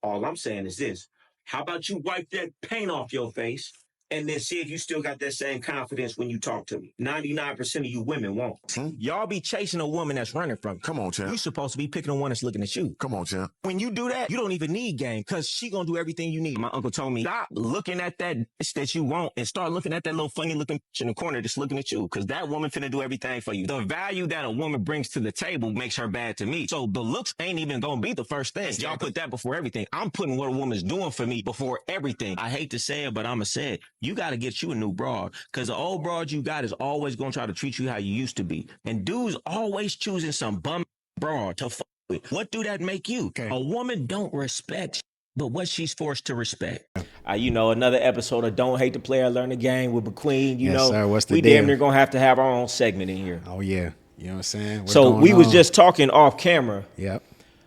All I'm saying is this. How about you wipe that paint off your face and then see if you still got that same confidence when you talk to me? 99% of you women won't. Y'all be chasing a woman that's running from you. Come on, champ. You supposed to be picking a one that's looking at you. Come on, champ. When you do that, you don't even need game because she gonna do everything you need. My uncle told me, stop looking at that bitch that you want and start looking at that little funny looking bitch in the corner that's looking at you because that woman finna do everything for you. The value that a woman brings to the table makes her bad to me. So the looks ain't even gonna be the first thing. Y'all put that before everything. I'm putting what a woman's doing for me before everything. I hate to say it, but I'ma say it. You gotta get you a new broad because the old broad you got is always gonna try to treat you how you used to be. And dudes always choosing some bum broad to fuck with. What do that make you? Okay. A woman don't respect but what she's forced to respect. Another episode of Don't Hate the Player, Learn the Game with McQueen. Sir, what's the we deal? Damn near gonna have to have our own segment in here. Oh yeah, you know what I'm saying. What's so going we was on? just talking off camera. Yep.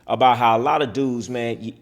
About how a lot of dudes, man,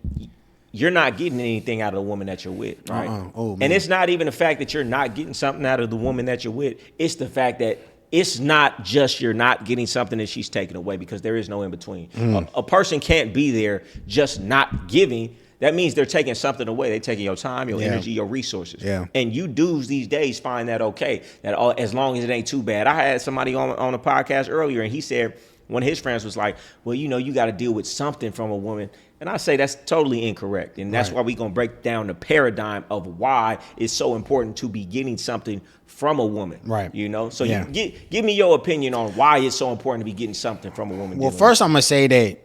you're not getting anything out of the woman that you're with, right? Oh, man. And it's not even the fact that you're not getting something out of the woman that you're with. It's the fact that it's not just you're not getting something that she's taking away because there is no in between. A person can't be there just not giving. That means they're taking something away. They're taking your time, your energy, your resources. Yeah. And you dudes these days find that okay, as long as it ain't too bad. I had somebody on a podcast earlier, and he said one of his friends was like, well, you got to deal with something from a woman. And I say that's totally incorrect. And that's why we're going to break down the paradigm of why it's so important to be getting something from a woman. Right. So you give me your opinion on why it's so important to be getting something from a woman. Well, first I'm going to say that,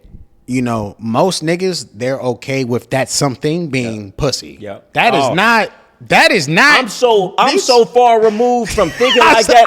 most niggas, they're okay with that something being pussy. Yep. That is not. I'm so far removed from thinking like that.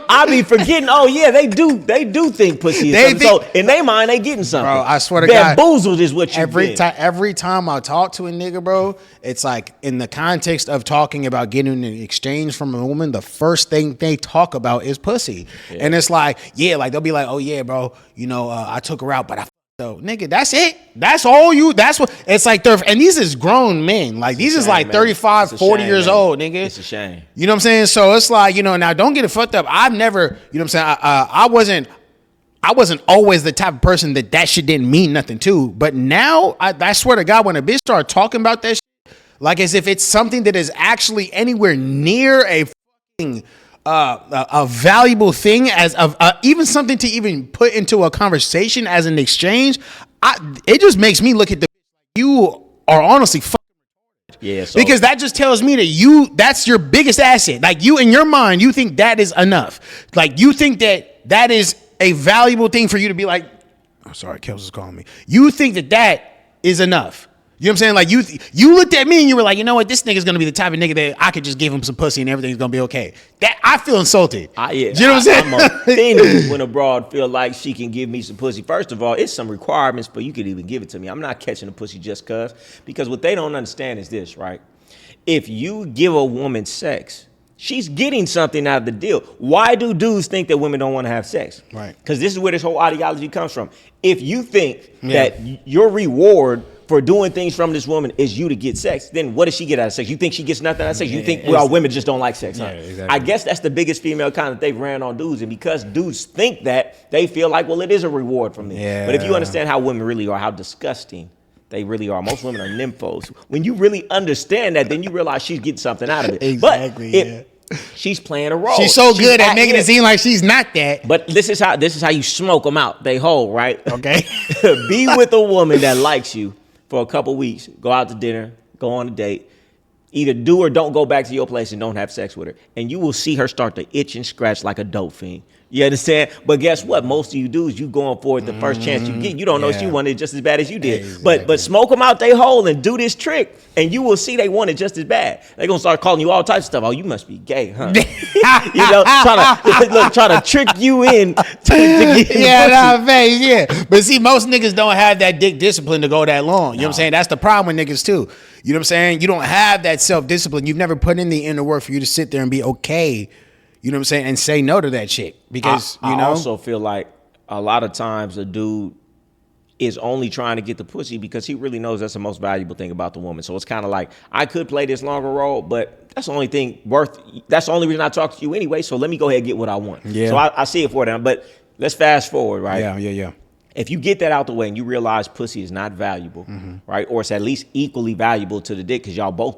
I be forgetting. Oh yeah, they do think pussy is something. So in their mind, they getting something. Bro, I swear to God, bamboozled is what you every time I talk to a nigga, bro, it's like in the context of talking about getting an exchange from a woman, the first thing they talk about is pussy, and it's like they'll be like, oh yeah, bro, I took her out, but so nigga, that's it. That's all you. That's what it's like. And these is grown men. Like these is like 35, 40 years old, nigga. It's a shame. You know what I'm saying? So it's like, now don't get it fucked up. I've never, you know what I'm saying? I wasn't always the type of person that shit didn't mean nothing to. But now I swear to God, when a bitch start talking about that shit, like as if it's something that is actually anywhere near a fucking a valuable thing as even something to even put into a conversation as an exchange, it just makes me look at you are honestly fucking retarded. Because that just tells me that that's your biggest asset. Like you in your mind, you think that is enough. Like you think that is a valuable thing for you to be like, I'm sorry, Kels is calling me. You think that is enough. You know what I'm saying? Like you looked at me and you were like, you know what? This nigga's gonna be the type of nigga that I could just give him some pussy and everything's gonna be okay. That I feel insulted. You know what I'm saying? I'm offended when a broad feel like she can give me some pussy. First of all, it's some requirements, but you could even give it to me. I'm not catching the pussy just because what they don't understand is this, right? If you give a woman sex, she's getting something out of the deal. Why do dudes think that women don't want to have sex? Right. Because this is where this whole ideology comes from. If you think that your reward for doing things from this woman is you to get sex, then what does she get out of sex? You think she gets nothing out of sex? You think, well, women just don't like sex, huh? Yeah, exactly. I guess that's the biggest female kind that they've ran on dudes. And because dudes think that, they feel like, well, it is a reward from me. Yeah. But if you understand how women really are, how disgusting they really are. Most women are nymphos. When you really understand that, then you realize she's getting something out of it. Exactly, but she's playing a role. She's so good at making it seem like she's not that. But this is how you smoke them out. They whole, right? Okay. Be with a woman that likes you for a couple weeks. Go out to dinner. Go on a date. Either do or don't go back to your place and don't have sex with her. And you will see her start to itch and scratch like a dope fiend. You understand? But guess what? Most of you dudes, you going for it the first chance you get. You don't know she wanted it just as bad as you did. Exactly. But smoke them out they hole and do this trick, and you will see they want it just as bad. They're going to start calling you all types of stuff. Oh, you must be gay, huh? trying to trick you in to get But see, most niggas don't have that dick discipline to go that long. You know what I'm saying? That's the problem with niggas too. You know what I'm saying? You don't have that self-discipline. You've never put in the inner work for you to sit there and be okay. You know what I'm saying? And say no to that shit. Because, I also feel like a lot of times a dude is only trying to get the pussy because he really knows that's the most valuable thing about the woman. So it's kind of like, I could play this longer role, but that's the only reason I talk to you anyway. So let me go ahead and get what I want. Yeah. So I see it for them. But let's fast forward, right? Yeah. If you get that out the way and you realize pussy is not valuable, right? Or it's at least equally valuable to the dick, because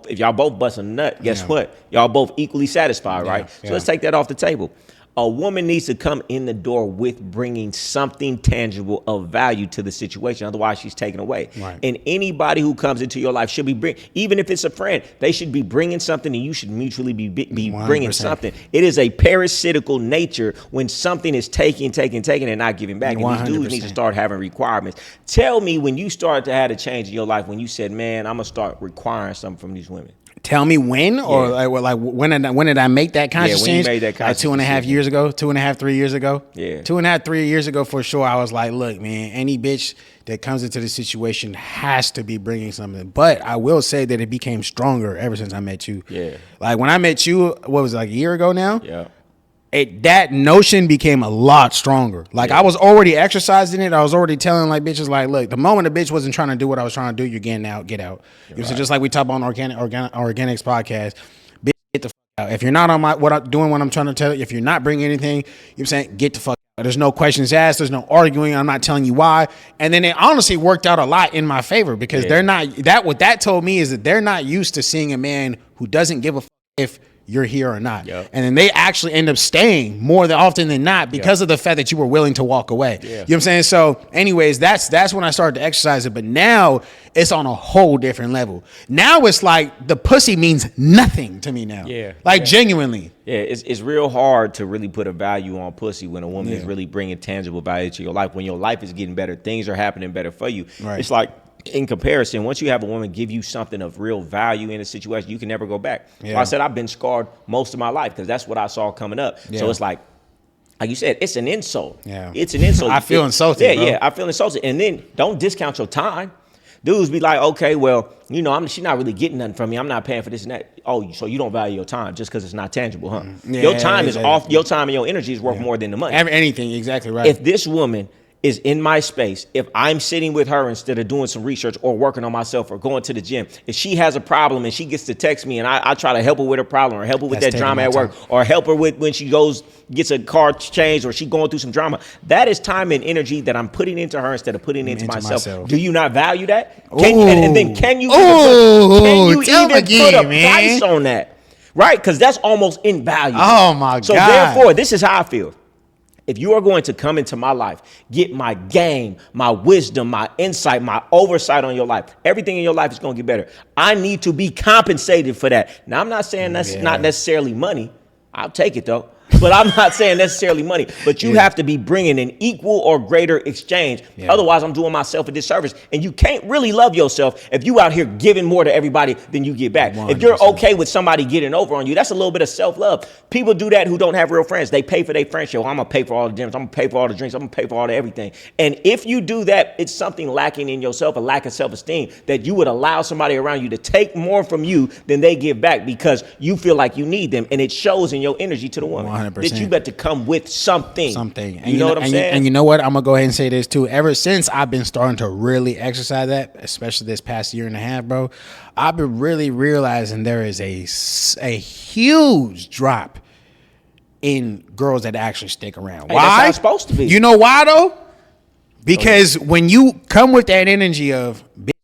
if y'all both bust a nut, guess what? Y'all both equally satisfied, right? So let's take that off the table. A woman needs to come in the door with bringing something tangible of value to the situation. Otherwise, she's taken away. Right. And anybody who comes into your life should be even if it's a friend, they should be bringing something, and you should mutually be bringing something. It is a parasitical nature when something is taking and not giving back. And 100%. these dudes need to start having requirements. Tell me when you started to have a change in your life, when you said, man, I'm going to start requiring something from these women. Tell me when, or when did I make that conscious change? You made that conscious like 2.5 years ago, 2.5, 3 years ago. Yeah. 2.5, 3 years ago for sure. I was like, look, man, any bitch that comes into this situation has to be bringing something. But I will say that it became stronger ever since I met you. Yeah. Like when I met you, what was it, like a year ago now? Yeah. That notion became a lot stronger. Like I was already exercising it. I was already telling like bitches like, look, the moment a bitch wasn't trying to do what I was trying to do, you're getting out, get out. So just like we talk about on Organics podcast, bitch, get the fuck out. If you're not on what I'm trying to tell you, if you're not bringing anything, you know what I'm saying, get the fuck out. There's no questions asked. There's no arguing. I'm not telling you why. And then it honestly worked out a lot in my favor, because they're not what that told me is that they're not used to seeing a man who doesn't give a fuck if you're here or not. Yep. And then they actually end up staying more than often than not because of the fact that you were willing to walk away. Yeah. You know what I'm saying? So anyways, that's when I started to exercise it. But now it's on a whole different level. Now it's like the pussy means nothing to me now. Yeah. Like genuinely. Yeah, it's real hard to really put a value on pussy when a woman is really bringing tangible value to your life. When your life is getting better, things are happening better for you. Right. It's like, in comparison, once you have a woman give you something of real value in a situation, you can never go back. Yeah. So I said I've been scarred most of my life because that's what I saw coming up. Yeah. So it's like you said, it's an insult. Yeah. It's an insult. I feel insulted. Yeah, I feel insulted. And then don't discount your time. Dudes be like, okay, well, you know, she's not really getting nothing from me. I'm not paying for this and that. Oh, so you don't value your time just because it's not tangible, huh? Yeah, your time is off. Your time and your energy is worth more than the money. Anything, exactly right. If this woman is in my space, if I'm sitting with her instead of doing some research or working on myself or going to the gym, if she has a problem and she gets to text me and I try to help her with her problem or help her with that drama at work or help her with when she gets a car changed or she going through some drama, that is time and energy that I'm putting into her instead of putting into myself. Do you not value that? And then can you even put a price on that? Right? Because that's almost invaluable. Oh my God. So therefore, this is how I feel. If you are going to come into my life, get my game, my wisdom, my insight, my oversight on your life, everything in your life is going to get better. I need to be compensated for that. Now, I'm not saying that's not necessarily money. I'll take it, though. But I'm not saying necessarily money. But you have to be bringing an equal or greater exchange. Yeah. Otherwise, I'm doing myself a disservice. And you can't really love yourself if you out here giving more to everybody than you get back. 100%. If you're okay with somebody getting over on you, that's a little bit of self-love. People do that who don't have real friends. They pay for their friendship. I'm going to pay for all the dinners. I'm going to pay for all the drinks. I'm going to pay for all the everything. And if you do that, it's something lacking in yourself, a lack of self-esteem, that you would allow somebody around you to take more from you than they give back because you feel like you need them. And it shows in your energy to the woman. 100%. That you better come with something. And you know what I'm saying? And you know what? I'm going to go ahead and say this too. Ever since I've been starting to really exercise that, especially this past year and a half, bro, I've been really realizing there is a huge drop in girls that actually stick around. Hey, why? That's how it's supposed to be. You know why though? Because when you come with that energy of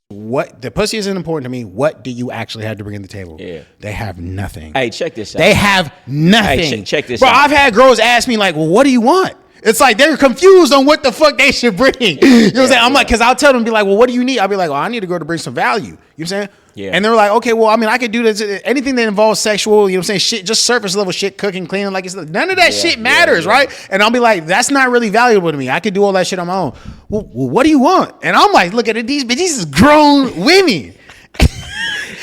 what the pussy isn't important to me, what do you actually have to bring to the table? Yeah. They have nothing. Hey, check this out. They have nothing. Hey, check this out. Bro, I've had girls ask me like, well, what do you want? It's like they're confused on what the fuck they should bring. You know what I'm saying? I'm like, because I'll tell them, be like, well, what do you need? I'll be like, well, I need a girl to bring some value. You know what I'm saying? Yeah. And they're like, okay, well, I mean, I could do this. Anything that involves sexual, you know what I'm saying? Shit, just surface level shit, cooking, cleaning. Like, it's none of that shit matters, right? And I'll be like, that's not really valuable to me. I could do all that shit on my own. Well, what do you want? And I'm like, look at it. These is grown women.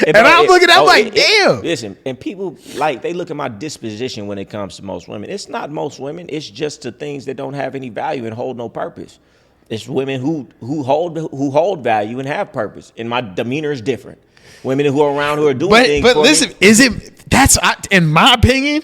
And I'm looking, I'm like, damn. Listen, and people, like, they look at my disposition when it comes to most women. It's not most women. It's just the things that don't have any value and hold no purpose. It's women who hold value and have purpose. And my demeanor is different. Women who are around who are doing things. But listen, in my opinion,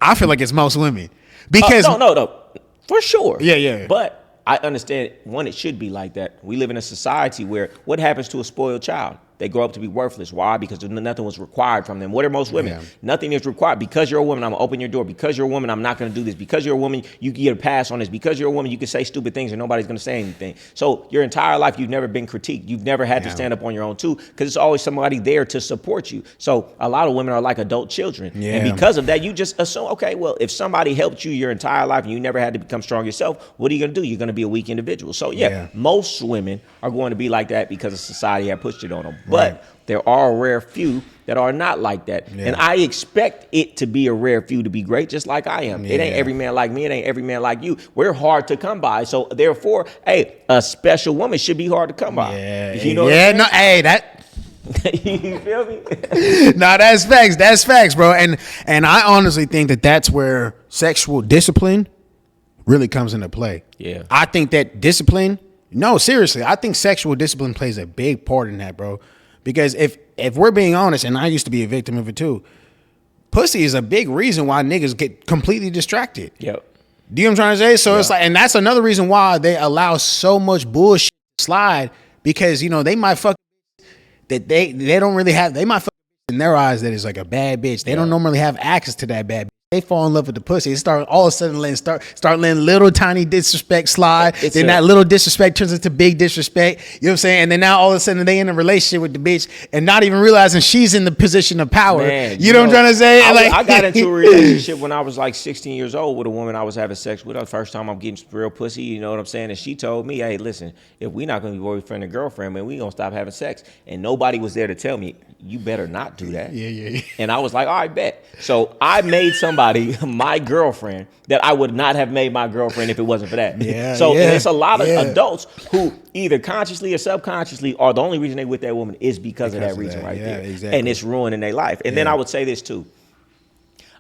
I feel like it's most women. Because no. For sure. Yeah. But I understand, one, it should be like that. We live in a society where what happens to a spoiled child? they grow up to be worthless. Why? Because nothing was required from them. What are most women? Yeah. Nothing is required. Because you're a woman, I'm gonna open your door. Because you're a woman, I'm not gonna do this. Because you're a woman, you can get a pass on this. Because you're a woman, you can say stupid things and nobody's gonna say anything. So your entire life, you've never been critiqued. You've never had to stand up on your own too, because it's always somebody there to support you. So a lot of women are like adult children. Yeah. And because of that, you just assume, okay, well, if somebody helped you your entire life and you never had to become strong yourself, what are you gonna do? You're gonna be a weak individual. So yeah, most women are going to be like that because of society had pushed it on them. But there are a rare few that are not like that. Yeah. And I expect it to be a rare few to be great, just like I am. Yeah. It ain't every man like me. It ain't every man like you. We're hard to come by. So therefore, hey, a special woman should be hard to come by. Yeah. You know no, hey, that. You feel me? No, that's facts. That's facts, bro. And I honestly think that that's where sexual discipline really comes into play. Yeah. I think that discipline, no, seriously, I think sexual discipline plays a big part in that, bro. Because if we're being honest, and I used to be a victim of it too, pussy is a big reason why niggas get completely distracted. Yep. Do you know what I'm trying to say? So it's like, and that's another reason why they allow so much bullshit to slide, because, you know, they might fuck that they don't really have, they might fuck in their eyes that is like a bad bitch. They don't normally have access to that bad bitch. They fall in love with the pussy. It start all of a sudden start letting little tiny disrespect slide. Then that little disrespect turns into big disrespect. You know what I'm saying? And then now all of a sudden they in a relationship with the bitch and not even realizing she's in the position of power. Man, you know what I'm trying to say? I got into a relationship when I was like 16 years old with a woman I was having sex with. The first time I'm getting real pussy, you know what I'm saying? And she told me, hey, listen, if we're not going to be boyfriend and girlfriend, man, we going to stop having sex. And nobody was there to tell me, you better not do that. Yeah. And I was like, all right, bet. So I made somebody my girlfriend that I would not have made my girlfriend if it wasn't for that. So it's a lot of adults who either consciously or subconsciously are the only reason they with that woman is because of that reason right there. Exactly. And it's ruining their life. And then I would say this too.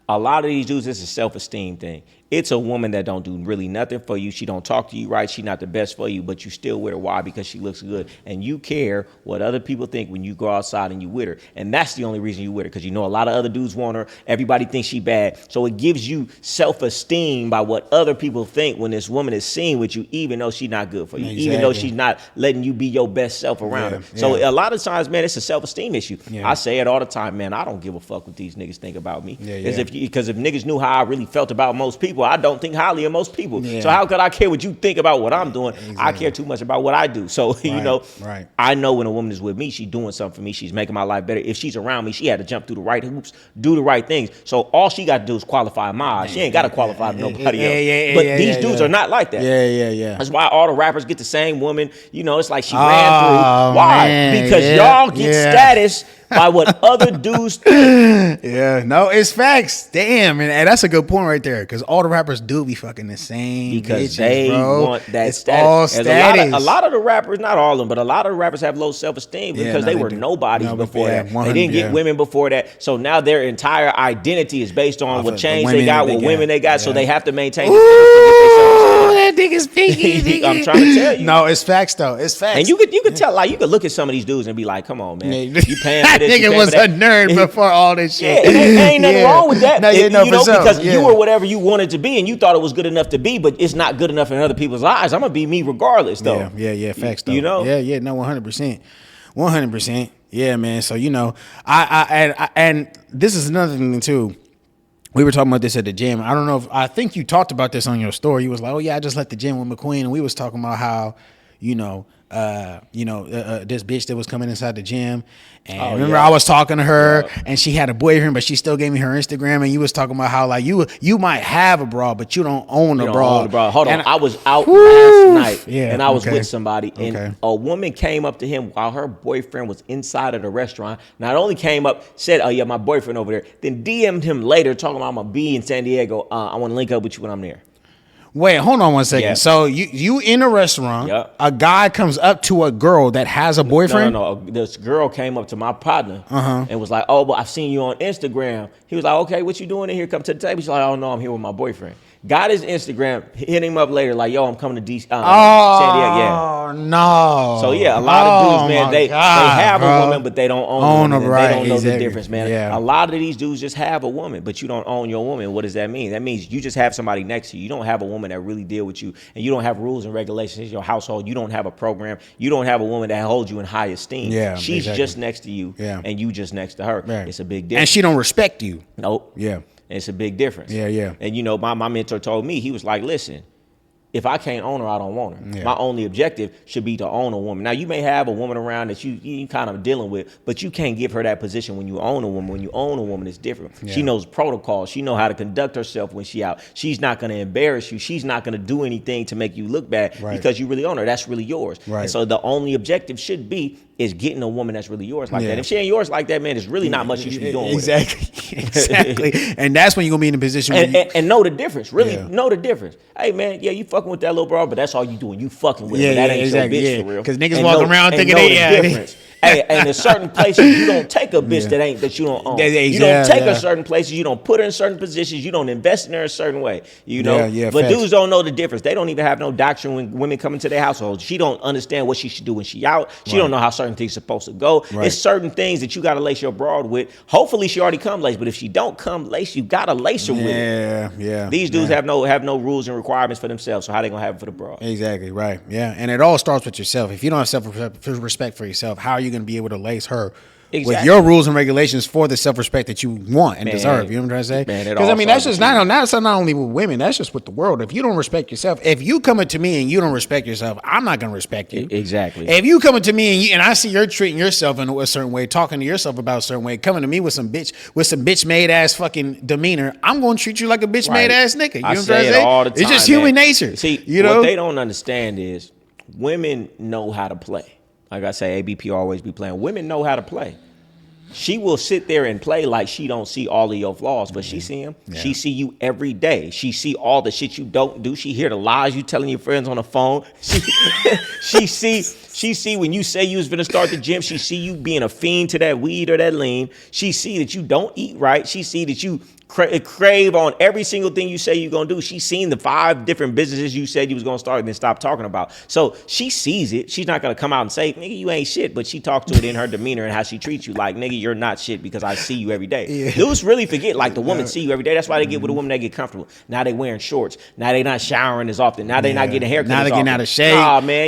A lot of these dudes, this is a self-esteem thing. It's a woman that don't do really nothing for you. She don't talk to you right. She not the best for you, but you still with her. Why? Because she looks good. And you care what other people think when you go outside and you with her. And that's the only reason you with her, because you know a lot of other dudes want her. Everybody thinks she bad. So it gives you self-esteem by what other people think when this woman is seen with you, even though she's not good for you, even though she's not letting you be your best self around her. So a lot of times, man, it's a self-esteem issue. I say it all the time, man. I don't give a fuck what these niggas think about me. Because if niggas knew how I really felt about most people, I don't think highly of most people. So how could I care what you think about what I'm doing? I care too much about what I do. So, you know, I know when a woman is with me, she's doing something for me. She's making my life better. If she's around me, she had to jump through the right hoops, do the right things. So all she got to do is qualify my eyes. She ain't got to qualify nobody else. But these dudes are not like that. That's why all the rappers get the same woman. You know, it's like she ran through. Why? Man, because y'all get status by what other dudes think. No, it's facts. Damn, and that's a good point right there, because all the rappers do be fucking the same because bitches, they bro. want that it's status. All status. A lot of the rappers, not all of them, but a lot of the rappers have low self-esteem because they were nobodies before that. They didn't get women before that. So now their entire identity is based on what chains they got, what women they got. So they have to maintain that nigga's pinky. I'm trying to tell you. No, it's facts though. It's facts. And you could tell, like, you could look at some of these dudes and be like, come on, man. You paying for this. That nigga was a nerd before all this shit. Ain't nothing wrong with that. Because you you were whatever you wanted to be and you thought it was good enough to be, but it's not good enough in other people's eyes. I'm gonna be me regardless, though. Facts though. You know? No, 100%. Yeah, man. So, you know, and this is another thing too. We were talking about this at the gym. I don't know I think you talked about this on your story. You was like, oh yeah, I just left the gym with McQueen, and we was talking about how, this bitch that was coming inside the gym, and remember I was talking to her, and she had a boyfriend, but she still gave me her Instagram, and you was talking about how like you might have a bra, but you don't own a bra. Hold on, I was out last night, and I was with somebody, and a woman came up to him while her boyfriend was inside of the restaurant. Not only came up, said, "Oh yeah, my boyfriend over there," then DM'd him later talking about I'm gonna be in San Diego. I want to link up with you when I'm there. Wait, hold on one second. Yeah. So you in a restaurant, a guy comes up to a girl that has a boyfriend? No. This girl came up to my partner and was like, oh, but I've seen you on Instagram. He was like, okay, what you doing in here? Come to the table. She's like, oh, no, I'm here with my boyfriend. Got his Instagram, hit him up later, like, yo, I'm coming to DC, San Diego. Yeah. Oh no! So yeah, a lot of dudes, man, they have bro. a woman, but they don't own a woman. Right, they don't know exactly. the difference, man. Yeah. A lot of these dudes just have a woman, but you don't own your woman. What does that mean? That means you just have somebody next to you. You don't have a woman that really deal with you, and you don't have rules and regulations in your household. You don't have a program. You don't have a woman that holds you in high esteem. Yeah, she's just next to you, and you just next to her. Right. It's a big difference. And she don't respect you. Nope. Yeah. It's a big difference. Yeah. And you know, my mentor told me, he was like, listen, if I can't own her, I don't want her. Yeah. My only objective should be to own a woman. Now, you may have a woman around that you kind of dealing with, but you can't give her that position when you own a woman. When you own a woman, it's different. Yeah. She knows protocol. She knows how to conduct herself when she out. She's not going to embarrass you. She's not going to do anything to make you look bad because you really own her. That's really yours. Right. And so the only objective should be is getting a woman that's really yours like that. If she ain't yours like that, man, there's really not much you should be doing with it. Exactly. And that's when you're going to be in a position and know the difference. Really know the difference. Hey, man, you fucking with that little bro, but that's all you doing. You fucking with her. That ain't your bitch for real. Because niggas walking around thinking they difference. Hey, and in certain places you don't take a bitch that you don't own. You don't take her certain places. You don't put her in certain positions. You don't invest in her a certain way. You know. But dudes don't know the difference. They don't even have no doctrine when women come into their household. She don't understand what she should do when she out. She don't know how certain things are supposed to go. It's certain things that you got to lace your broad with. Hopefully she already come laced, but if she don't come laced, you got to lace her with it. Yeah. These dudes have no rules and requirements for themselves. So how they gonna have it for the broad? Exactly right. Yeah, and it all starts with yourself. If you don't have self-respect for yourself, how are you going to be able to lace her with your rules and regulations for the self-respect that you want and deserve? You know what I'm trying to say? Because I mean, that's just not only with women. That's just with the world. If you don't respect yourself, if you coming to me and you don't respect yourself, I'm not going to respect you. Exactly. If you coming to me and I see you're treating yourself in a certain way, talking to yourself about a certain way, coming to me with some bitch made ass fucking demeanor, I'm going to treat you like a bitch made ass nigga. You know what I'm trying to say? All the time, it's just human nature. See, what they don't understand is women know how to play. Like I say, ABP always be playing. Women know how to play. She will sit there and play like she don't see all of your flaws, but she see them. Yeah. She see you every day. She see all the shit you don't do. She hear the lies you telling your friends on the phone. She see when you say you was gonna start the gym. She see you being a fiend to that weed or that lean. She see that you don't eat right. She see that you crave on every single thing you say you're gonna do. She's seen the 5 different businesses you said you was gonna start and then stop talking about. So she sees it. She's not gonna come out and say, nigga, you ain't shit, but she talks to it in her demeanor and how she treats you. Like, nigga, you're not shit because I see you every day. Yeah. Dudes really forget, like, the woman see you every day. That's why they get with a woman, they get comfortable. Now they wearing shorts. Now they not showering as often. Now they not getting a haircut. Now they getting out of shape. Nah, man,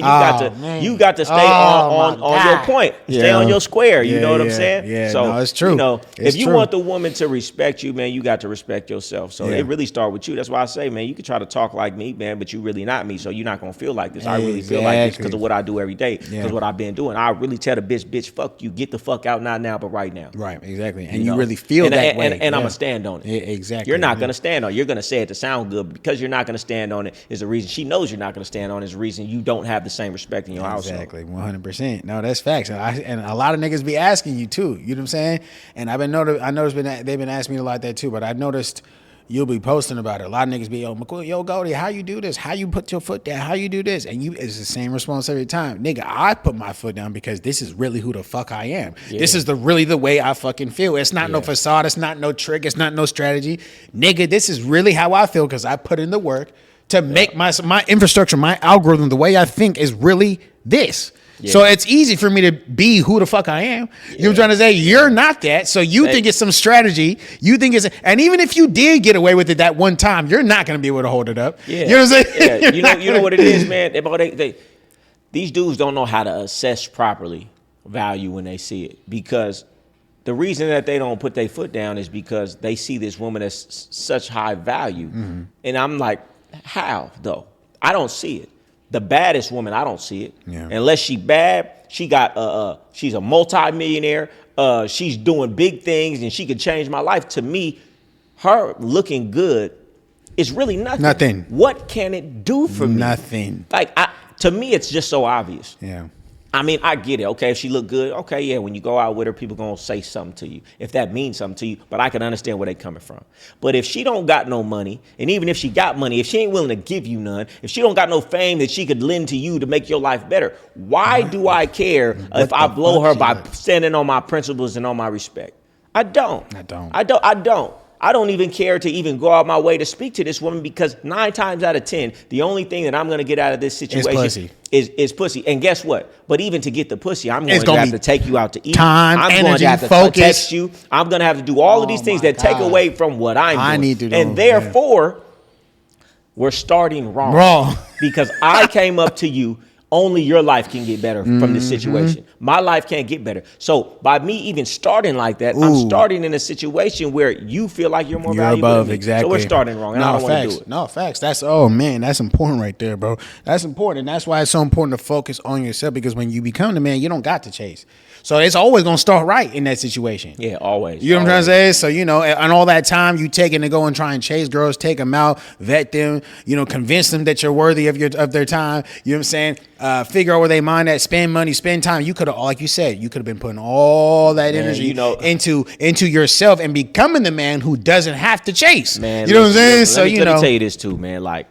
you got to stay on your point. Stay on your square. You know what I'm saying? Yeah, so no, it's true. You know, it's if you true. want the woman to respect you, man, you got to respect yourself. So it really start with you. That's why I say, man, you can try to talk like me, man, but you really not me. So you're not gonna feel like this. I really feel like this because of what I do every day. Because what I've been doing. I really tell the bitch, fuck you, get the fuck out, not now, but right now. Right, exactly. And you really feel that way. And I'm gonna stand on it. Exactly. You're not gonna stand on it. You're gonna say it to sound good. Because you're not gonna stand on it is the reason she knows you're not gonna stand on it is the reason you don't have the same respect in your household. Exactly, 100%. No, that's facts. And a lot of niggas be asking you too. You know what I'm saying? And I noticed they've been asking me a lot that too. But I noticed you'll be posting about it. A lot of niggas be, yo, Goldie, how you do this? How you put your foot down? How you do this? And it's the same response every time. Nigga, I put my foot down because this is really who the fuck I am. Yeah. This is really the way I fucking feel. It's not no facade. It's not no trick. It's not no strategy. Nigga, this is really how I feel because I put in the work to make my infrastructure, my algorithm, the way I think is really this. Yeah. So it's easy for me to be who the fuck I am. You know what I'm trying to say? You're not that. So you think it's some strategy. You think and even if you did get away with it that one time, you're not going to be able to hold it up. Yeah. You know what I'm saying? Yeah. You know what it is, man? These dudes don't know how to assess properly value when they see it. Because the reason that they don't put their foot down is because they see this woman as such high value. Mm-hmm. And I'm like, how though? I don't see it. The baddest woman, I don't see it. Yeah. Unless she bad, she's a multi-millionaire. She's doing big things and she could change my life. To me, her looking good is really nothing. Nothing. What can it do for me? Nothing. Like, to me, it's just so obvious. Yeah. I mean, I get it. Okay, if she look good, okay, yeah, when you go out with her, people gonna say something to you. If that means something to you, but I can understand where they coming from. But if she don't got no money, and even if she got money, if she ain't willing to give you none, if she don't got no fame that she could lend to you to make your life better, why do I care if I blow her by standing on my principles and on my respect? I don't. I don't even care to even go out my way to speak to this woman because 9 times out of 10, the only thing that I'm going to get out of this situation is pussy. And guess what? But even to get the pussy, I'm going to have to take you out to eat. I'm going to have to text you. I'm going to have to do all of these things that take away from what I'm doing. And therefore, we're starting wrong. Because I came up to you. Only your life can get better from this situation. My life can't get better. So by me even starting like that, I'm starting in a situation where you feel like you're more valuable above, than me. exactly. So we're starting wrong, and I don't want to do it. No, facts. That's important right there, bro. That's important. And that's why it's so important to focus on yourself, because when you become the man, you don't got to chase. So it's always going to start right in that situation. Yeah, always. You know what I'm trying to say? So, and all that time you taking to go and try and chase girls, take them out, vet them, convince them that you're worthy of their time. You know what I'm saying? Figure out where they mind at, spend money, spend time. You could have, like you said, you could have been putting all that energy into yourself and becoming the man who doesn't have to chase. Man, you know what I'm saying? So, let me tell you this too, man. Like,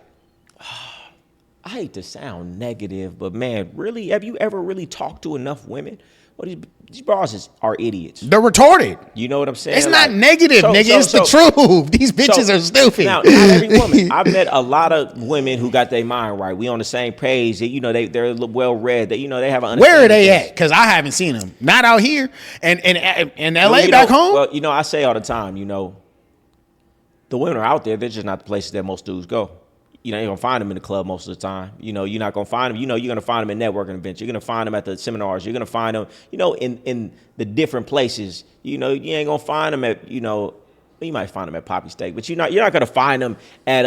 I hate to sound negative, but man, really, have you ever really talked to enough women? Well, these bosses are idiots. They're retarded. You know what I'm saying? It's not negative, nigga. It's the truth. These bitches are stupid. Now, not every woman. I've met a lot of women who got their mind right. We on the same page. They're well read. They have an understanding. Where are they at? Because I haven't seen them. Not out here. And in LA, back home. Well, I say all the time. The women are out there. They're just not the places that most dudes go. You ain't gonna find them in the club most of the time. You're not gonna find them. You're gonna find them in networking events. You're gonna find them at the seminars. You're gonna find them, in the different places. You ain't gonna find them at, you might find them at Poppy Steak, but you're not gonna find them at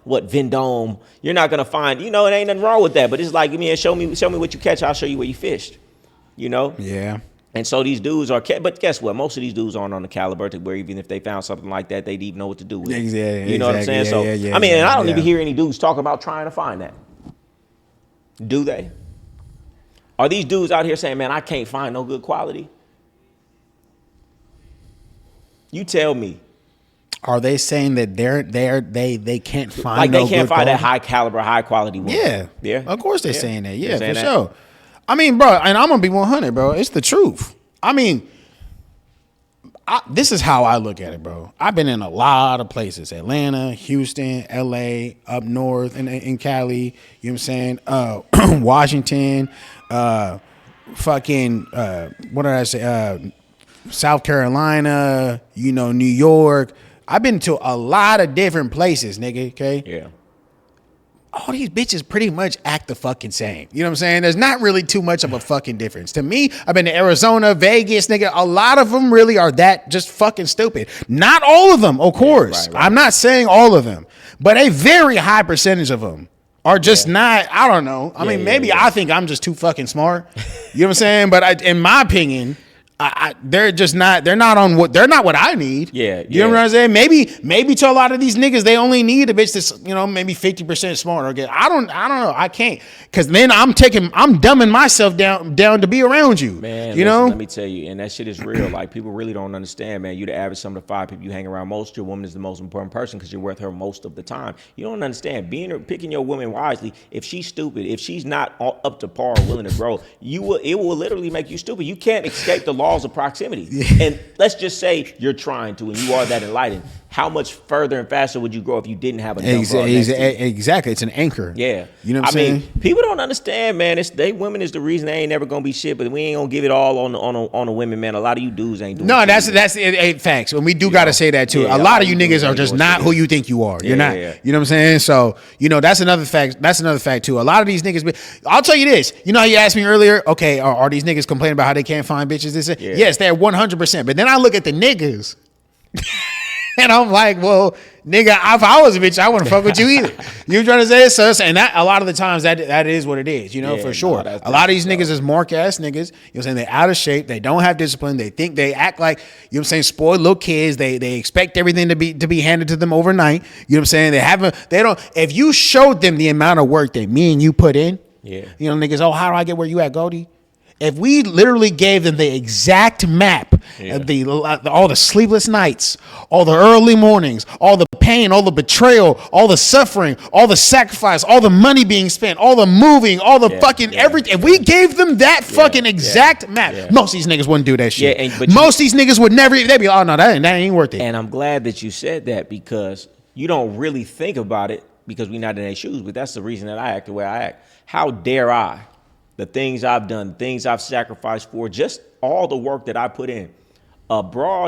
Vendome. You're not gonna find, it ain't nothing wrong with that. But it's like, show me what you catch. I'll show you where you fished. Yeah. And so these dudes are, but guess what? Most of these dudes aren't on the caliber to where even if they found something like that, they'd even know what to do with it. Exactly. You know what I'm saying? And I don't even hear any dudes talking about trying to find that. Do they? Are these dudes out here saying, man, I can't find no good quality? You tell me. Are they saying that they can't find like they can't find quality? that high caliber, high quality woman? Yeah. Yeah. Of course they're saying that. Yeah, saying for that? sure. I mean, bro, and I'm gonna be 100, bro. It's the truth. I mean, this is how I look at it, bro. I've been in a lot of places: Atlanta, Houston, LA, up north, in Cali. You know what I'm saying? Washington, what did I say? South Carolina. New York. I've been to a lot of different places, nigga. Okay. Yeah. All these bitches pretty much act the fucking same. You know what I'm saying? There's not really too much of a fucking difference. To me, I've been to Arizona, Vegas, nigga. A lot of them really are that just fucking stupid. Not all of them, of course. Right. I'm not saying all of them, but a very high percentage of them are just not, I don't know. I mean, maybe I think I'm just too fucking smart. You know what I'm saying? But in my opinion, they're not what I need. Yeah. You know what I'm saying? Maybe to a lot of these niggas, they only need a bitch that's, maybe 50% smarter. I don't know. I can't. Cause then I'm dumbing myself down to be around you. Man, let me tell you, and that shit is real. Like, people really don't understand, man. You the average sum of the 5 people you hang around most, your woman is the most important person because you're with her most of the time. You don't understand. Picking your woman wisely, if she's stupid, if she's not up to par or willing to grow, it will literally make you stupid. You can't escape the laws of proximity. And let's just say you're trying to, and you are that enlightened. How much further and faster would you grow if you didn't have a dumb broad next to you? Exactly. It's an anchor. Yeah. You know what I'm saying? I mean, people don't understand, man. Women is the reason they ain't never gonna be shit, but we ain't gonna give it all on the women, man. A lot of you dudes ain't doing No, that's facts. And we do gotta say that too. A lot of you niggas are just not who you think you are. You're not. Yeah. You know what I'm saying? So, that's another fact. That's another fact too. A lot of these niggas, I'll tell you this. How you asked me earlier, okay, are these niggas complaining about how they can't find bitches? Yes, they're 100%. But then I look at the niggas. And I'm like, well, nigga, if I was a bitch, I wouldn't fuck with you either. You trying to say it? So, and that a lot of the times that is what it is, for sure. A lot of these niggas is mark ass niggas. You know what I'm saying? They're out of shape. They don't have discipline. They think they act like, spoiled little kids. They expect everything to be handed to them overnight. You know what I'm saying? If you showed them the amount of work that me and you put in, niggas, how do I get where you at, Goldie? If we literally gave them the exact map of all the sleepless nights, all the early mornings, all the pain, all the betrayal, all the suffering, all the sacrifice, all the money being spent, all the moving, all the fucking everything. If we gave them that fucking exact map, most of these niggas wouldn't do that shit. Most of these niggas would never. They'd be, oh no, that ain't worth it. And I'm glad that you said that because you don't really think about it because we're not in their shoes. But that's the reason that I act the way I act. How dare I? The things I've done, the things I've sacrificed for, just all the work that I put in.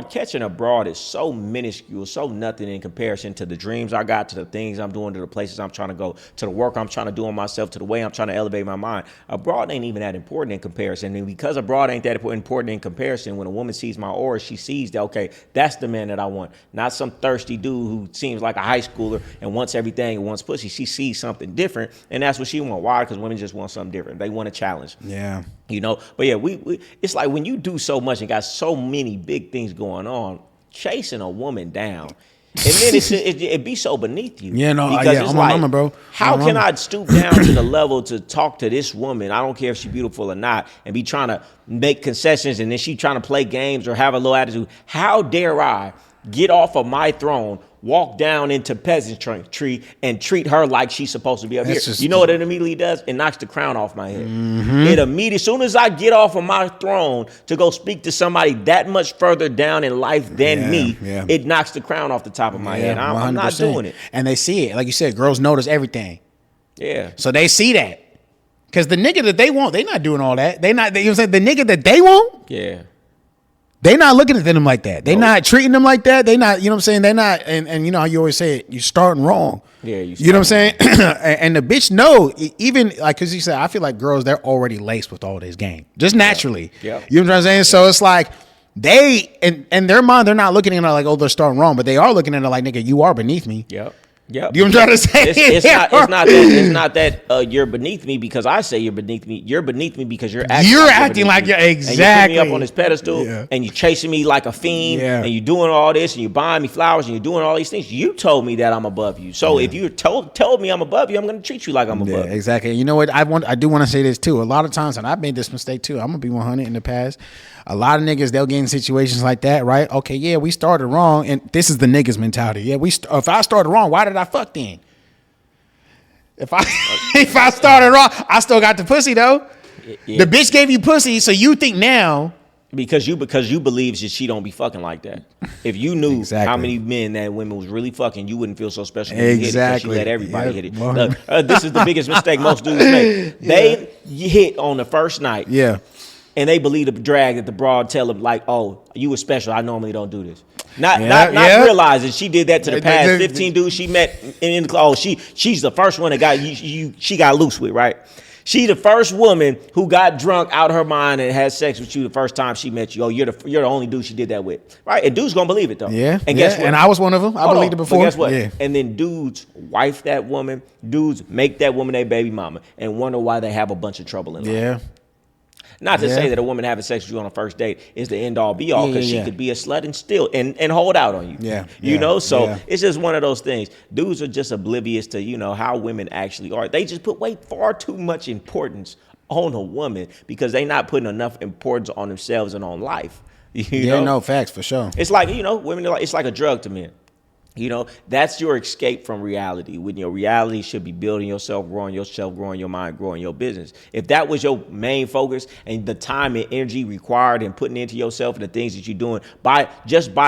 Catching abroad is so minuscule, so nothing in comparison to the dreams I got, to the things I'm doing, to the places I'm trying to go, to the work I'm trying to do on myself, to the way I'm trying to elevate my mind. Abroad ain't even that important in comparison. And because abroad ain't that important in comparison, when a woman sees my aura, she sees that, okay, that's the man that I want. Not some thirsty dude who seems like a high schooler and wants everything and wants pussy. She sees something different, and that's what she wants. Why? Because women just want something different. They want a challenge. Yeah. You know, but yeah, we it's like when you do so much and got so many big things going on, chasing a woman down, and then it be so beneath you. Yeah, no, because it's I'm like, on mama, bro. How can I stoop down to the level to talk to this woman? I don't care if she's beautiful or not, and be trying to make concessions, and then she trying to play games or have a little attitude. How dare I get off of my throne, walk down into peasantry and treat her like she's supposed to be up here? You know what it immediately does? It knocks the crown off my head. It immediately, as soon as I get off of my throne to go speak to somebody that much further down in life than me, it knocks the crown off the top of my head. I'm not doing it. And they see it. Like you said, girls notice everything. Yeah. So they see that. Because the nigga that they want, they not doing all that. You know what I'm saying? The nigga that they want, they not looking at them like that. They not treating them like that. They not, you know what I'm saying? They not, and you know how you always say it, you're starting wrong. Yeah, you know what I'm saying? And the bitch know, even like, cause you said, I feel like girls, they're already laced with all this game, just naturally. Yeah. You know what I'm saying? So it's like they, in their mind, they're not looking at it like, oh, they're starting wrong, but they are looking at it like, nigga, you are beneath me. Yep. Yep. You know what I'm trying to say? It's not that you're beneath me because I say you're beneath me. You're beneath me because you're acting like you're exactly. And you put me up on this pedestal and you're chasing me like a fiend and you're doing all this and you're buying me flowers and you're doing all these things. You told me that I'm above you. So if you told me I'm above you, I'm going to treat you like I'm above you. Exactly. And you know what? I do want to say this too. A lot of times, and I've made this mistake too. I'm going to be 100 in the past. A lot of niggas, they'll get in situations like that, right? Okay, yeah, we started wrong, and this is the niggas mentality. Yeah, if I started wrong, why did I fuck then? If I started wrong, I still got the pussy though. Yeah. The bitch gave you pussy, so you think now because you believe that she don't be fucking like that. If you knew how many men that women was really fucking, you wouldn't feel so special. Exactly, she let everybody hit it. Look, this is the biggest mistake most dudes make. They hit on the first night. Yeah. And they believe the drag that the broad tell them like, oh, you were special. I normally don't do this. Not realizing she did that to the past 15 dudes she met she's the first one that got she got loose with, right? She the first woman who got drunk out of her mind and had sex with you the first time she met you. Oh, you're the only dude she did that with, right? And dudes gonna believe it though. Yeah. And guess what? And I was one of them. I believed it before. But guess what? Yeah. And then dudes wife that woman. Dudes make that woman their baby mama and wonder why they have a bunch of trouble in life. Yeah. Not to say that a woman having sex with you on a first date is the end all be all, because she could be a slut and still and hold out on you. Yeah. You know, so it's just one of those things. Dudes are just oblivious to, you know, how women actually are. They just put far too much importance on a woman because they not putting enough importance on themselves and on life. You know? No, facts for sure. It's like, you know, women are like, it's like a drug to men. You know, that's your escape from reality. When your reality should be building yourself, growing your mind, growing your business. If that was your main focus and the time and energy required and putting into yourself and the things that you're doing, by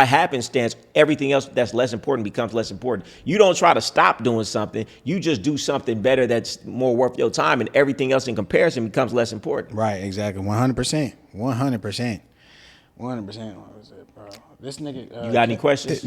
happenstance, everything else that's less important becomes less important. You don't try to stop doing something. You just do something better that's more worth your time, and everything else in comparison becomes less important. Right, exactly. 100%. 100%. 100%. What was it, bro? This nigga. You got any questions?